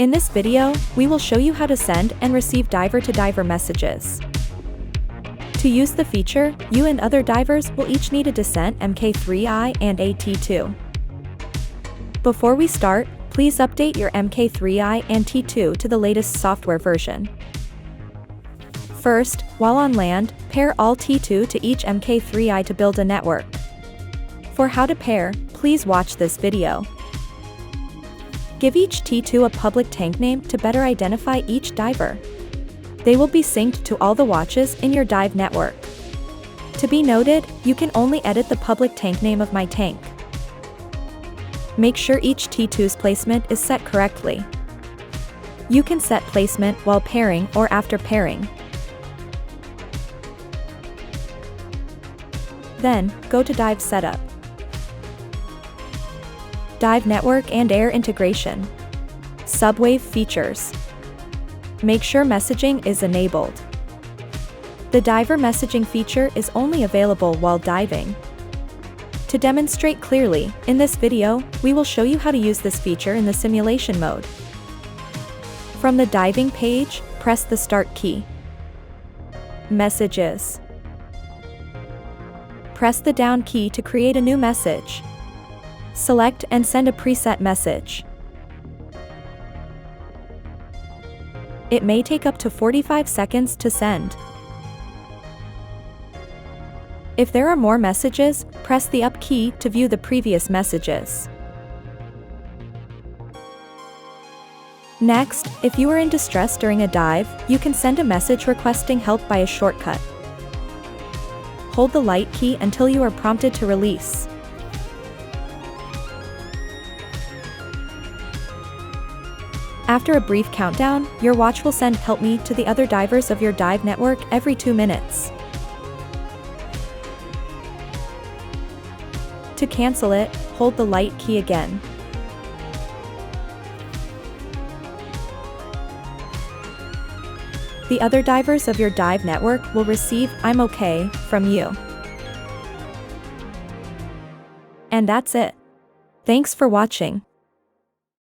In this video, we will show you how to send and receive diver-to-diver messages. To use the feature, you and other divers will each need a descent Mk3i and a T2. Before we start, please update your Mk3i and T2 to the latest software version. First, while on land, pair all T2 to each Mk3i to build a network. For how to pair, please watch this video. Give each T2 a public tank name to better identify each diver. They will be synced to all the watches in your dive network. To be noted, you can only edit the public tank name of my tank. Make sure each T2's placement is set correctly. You can set placement while pairing or after pairing. Then, go to Dive Setup. Dive Network and Air Integration. SubWave features. Make sure messaging is enabled. The diver messaging feature is only available while diving. To demonstrate clearly, in this video, we will show you how to use this feature in the simulation mode. From the diving page, press the Start key. Messages. Press the down key to create a new message. Select and send a preset message. It may take up to 45 seconds to send. If there are more messages, press the up key to view the previous messages. Next, if you are in distress during a dive, you can send a message requesting help by a shortcut. Hold the light key until you are prompted to release. After a brief countdown, your watch will send "Help me" to the other divers of your dive network every 2 minutes. To cancel it, hold the light key again. The other divers of your dive network will receive "I'm okay" from you. And that's it. Thanks for watching.